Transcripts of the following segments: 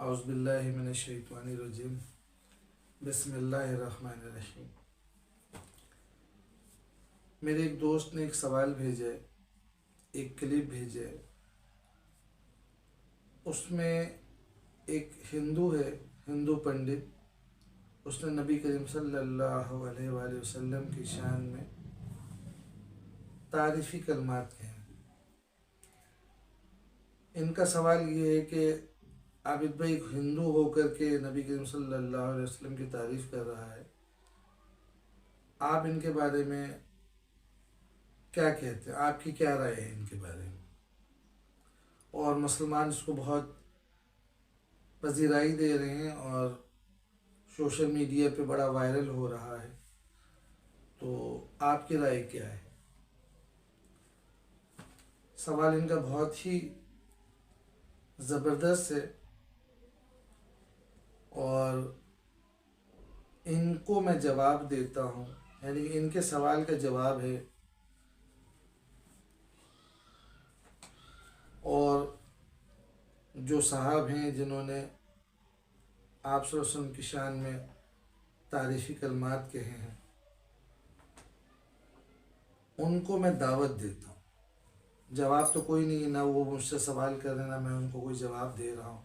اعوذ باللہ من الشیطان الرجیم بسم اللہ الرحمن الرحیم۔ میرے ایک دوست نے ایک سوال بھیجا ہے، ایک کلپ بھیجا ہے۔ اس میں ایک ہندو ہے، ہندو پنڈت، اس نے نبی کریم صلی اللہ علیہ وآلہ وسلم کی شان میں تعریفی کلمات کہے ہیں۔ ان کا سوال یہ ہے کہ عابد بھائی ہندو ہو کر کے نبی کریم صلی اللہ علیہ وسلم کی تعریف کر رہا ہے، آپ ان کے بارے میں کیا کہتے ہیں؟ آپ کی کیا رائے ہے ان کے بارے میں؟ اور مسلمان اس کو بہت پذیرائی دے رہے ہیں اور سوشل میڈیا پہ بڑا وائرل ہو رہا ہے، تو آپ کی رائے کیا ہے؟ سوال ان کا بہت ہی زبردست ہے اور ان کو میں جواب دیتا ہوں، یعنی ان کے سوال کا جواب ہے۔ اور جو صاحب ہیں جنہوں نے آپ صلی اللہ علیہ وسلم کی شان میں تعریفی کلمات کہے ہیں، ان کو میں دعوت دیتا ہوں۔ جواب تو کوئی نہیں، نہ وہ مجھ سے سوال کر رہے ہیں، نہ میں ان کو کوئی جواب دے رہا ہوں۔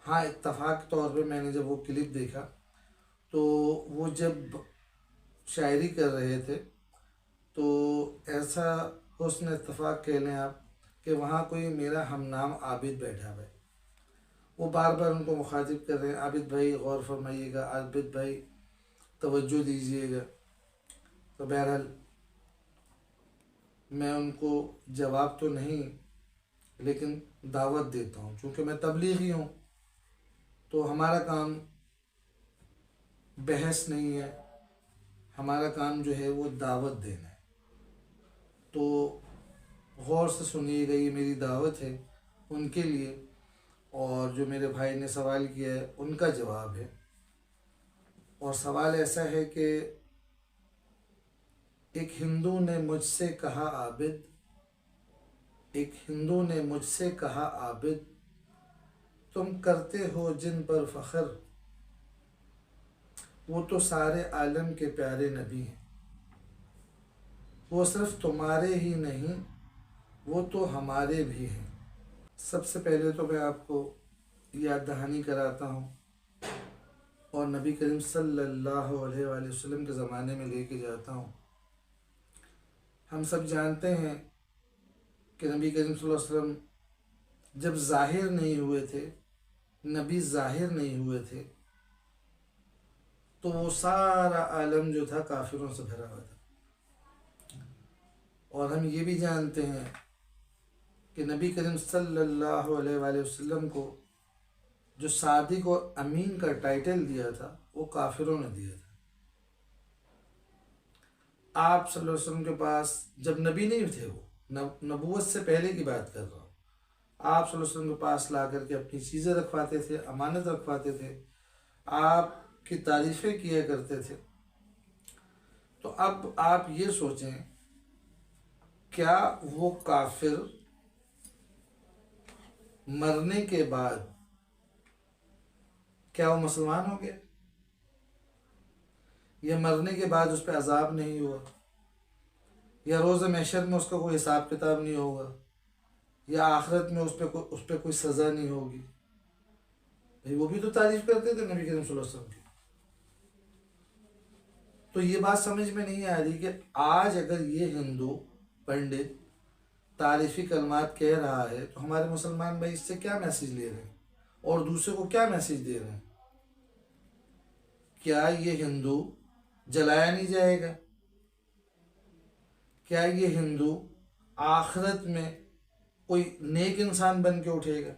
ہاں، اتفاق طور پہ میں نے جب وہ کلپ دیکھا تو وہ جب شاعری کر رہے تھے تو ایسا حسن اتفاق کہہ لیں آپ کہ وہاں کوئی میرا ہم نام عابد بیٹھا ہے۔ وہ بار بار ان کو مخاطب کر رہے ہیں، عابد بھائی غور فرمائیے گا، عابد بھائی توجہ دیجیے گا۔ تو بہرحال میں ان کو جواب تو نہیں لیکن دعوت دیتا ہوں، چونکہ میں تبلیغی ہوں تو ہمارا کام بحث نہیں ہے، ہمارا کام جو ہے وہ دعوت دینا ہے۔ تو غور سے سنیے گا، یہ میری دعوت ہے ان کے لیے، اور جو میرے بھائی نے سوال کیا ہے ان کا جواب ہے۔ اور سوال ایسا ہے کہ ایک ہندو نے مجھ سے کہا عابد، ایک ہندو نے مجھ سے کہا عابد، تم کرتے ہو جن پر فخر، وہ تو سارے عالم کے پیارے نبی ہیں، وہ صرف تمہارے ہی نہیں وہ تو ہمارے بھی ہیں۔ سب سے پہلے تو میں آپ کو یاد دہانی کراتا ہوں اور نبی کریم صلی اللہ علیہ وآلہ وسلم کے زمانے میں لے کے جاتا ہوں۔ ہم سب جانتے ہیں کہ نبی کریم صلی اللہ علیہ وسلم جب ظاہر نہیں ہوئے تھے، نبی ظاہر نہیں ہوئے تھے، تو وہ سارا عالم جو تھا کافروں سے بھرا ہوا تھا۔ اور ہم یہ بھی جانتے ہیں کہ نبی کریم صلی اللہ علیہ وآلہ وسلم کو جو صادق و امین کا ٹائٹل دیا تھا وہ کافروں نے دیا تھا۔ آپ صلی اللہ علیہ وسلم کے پاس جب نبی نہیں تھے، وہ نبوت سے پہلے کی بات کر رہا ہوں، آپ صلی اللہ علیہ وسلم کے پاس لا کر کے اپنی چیزیں رکھواتے تھے، امانت رکھواتے تھے، آپ کی تعریفیں کیا کرتے تھے۔ تو اب آپ یہ سوچیں، کیا وہ کافر مرنے کے بعد کیا وہ مسلمان ہو گئے؟ یا مرنے کے بعد اس پہ عذاب نہیں ہوا؟ یا روز محشر میں اس کا کوئی حساب کتاب نہیں ہوگا؟ یا آخرت میں اس پہ کوئی سزا نہیں ہوگی؟ وہ بھی تو تعریف کرتے تھے نبی کریم صلی اللہ علیہ وسلم کی۔ تو یہ بات سمجھ میں نہیں آ رہی کہ آج اگر یہ ہندو پنڈت تعریفی کلمات کہہ رہا ہے تو ہمارے مسلمان بھائی اس سے کیا میسیج لے رہے ہیں اور دوسرے کو کیا میسیج دے رہے ہیں؟ کیا یہ ہندو جلایا نہیں جائے گا؟ کیا یہ ہندو آخرت میں کوئی نیک انسان بن کے اٹھے گا؟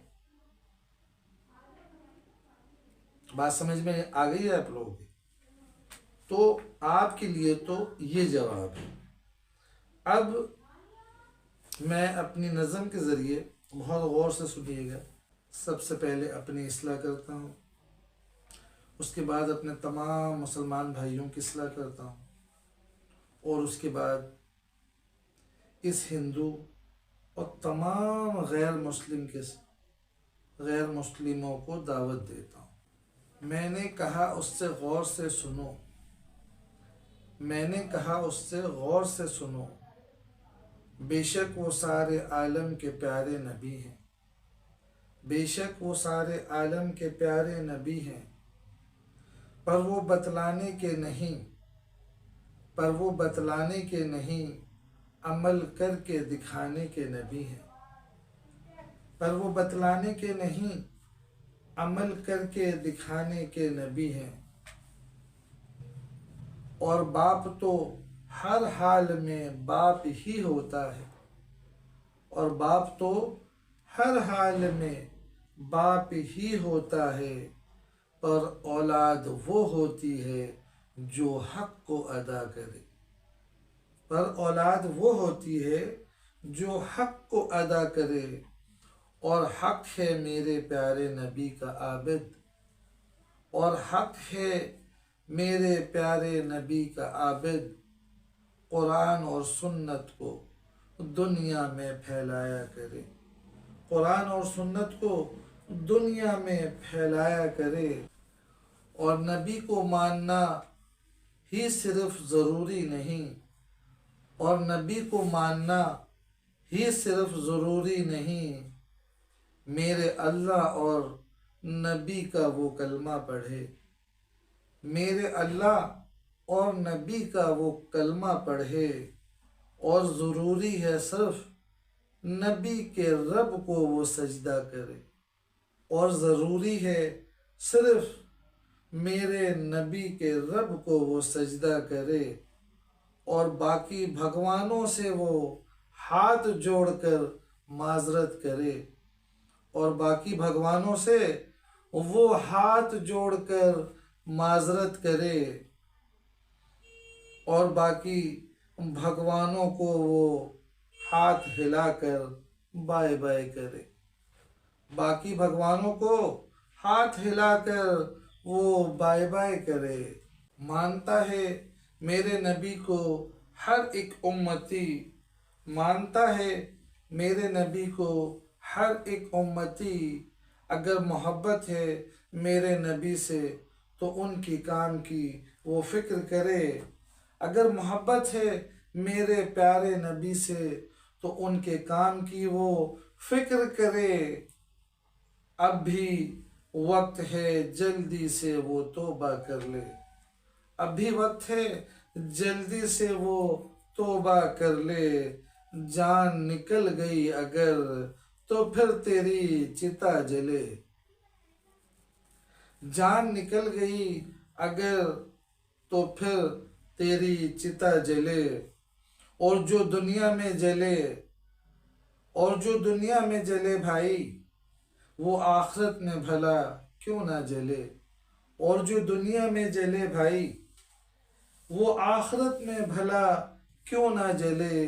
بات سمجھ میں آ گئی ہے آپ لوگوں کی؟ تو آپ کے لیے تو یہ جواب ہے۔ اب میں اپنی نظم کے ذریعے بہت غور سے سنیے گا۔ سب سے پہلے اپنی اصلاح کرتا ہوں، اس کے بعد اپنے تمام مسلمان بھائیوں کی اصلاح کرتا ہوں، اور اس کے بعد اس ہندو اور تمام غیر مسلم کے غیر مسلموں کو دعوت دیتا ہوں۔ میں نے کہا اس سے غور سے سنو، میں نے کہا اس سے غور سے سنو، بے شک وہ سارے عالم کے پیارے نبی ہیں، بے شک وہ سارے عالم کے پیارے نبی ہیں، پر وہ بتلانے کے نہیں، پر وہ بتلانے کے نہیں، عمل کر کے دکھانے کے نبی ہیں، پر وہ بتلانے کے نہیں، عمل کر کے دکھانے کے نبی ہیں۔ اور باپ تو ہر حال میں باپ ہی ہوتا ہے، اور باپ تو ہر حال میں باپ ہی ہوتا ہے، پر اولاد وہ ہوتی ہے جو حق کو ادا کرے، پر اولاد وہ ہوتی ہے جو حق کو ادا کرے، اور حق ہے میرے پیارے نبی کا عابد، اور حق ہے میرے پیارے نبی کا عابد، قرآن اور سنت کو دنیا میں پھیلایا کرے، قرآن اور سنت کو دنیا میں پھیلایا کرے۔ اور نبی کو ماننا ہی صرف ضروری نہیں، اور نبی کو ماننا ہی صرف ضروری نہیں، میرے اللہ اور نبی کا وہ کلمہ پڑھے، میرے اللہ اور نبی کا وہ کلمہ پڑھے، اور ضروری ہے صرف نبی کے رب کو وہ سجدہ کرے، اور ضروری ہے صرف میرے نبی کے رب کو وہ سجدہ کرے، اور باقی بھگوانوں سے وہ ہاتھ جوڑ کر معذرت کرے، اور باقی بھگوانوں سے وہ ہاتھ جوڑ کر معذرت کرے، اور باقی بھگوانوں کو وہ ہاتھ ہلا کر بائے بائے کرے، باقی بھگوانوں کو ہاتھ ہلا کر وہ بائے بائے کرے۔ مانتا ہے میرے نبی کو ہر ایک امتی، مانتا ہے میرے نبی کو ہر ایک امتی، اگر محبت ہے میرے نبی سے تو ان کی کام کی وہ فکر کرے، اگر محبت ہے میرے پیارے نبی سے تو ان کے کام کی وہ فکر کرے۔ اب بھی وقت ہے جلدی سے وہ توبہ کر لے، اب بھی وقت ہے جلدی سے وہ توبہ کر لے، جان نکل گئی اگر تو پھر تیری چتا جلے، جان نکل گئی اگر تو پھر تیری چتا جلے، اور جو دنیا میں جلے، اور جو دنیا میں جلے بھائی وہ آخرت میں بھلا کیوں نہ جلے، اور جو دنیا میں جلے بھائی وہ آخرت میں بھلا کیوں نہ جلے۔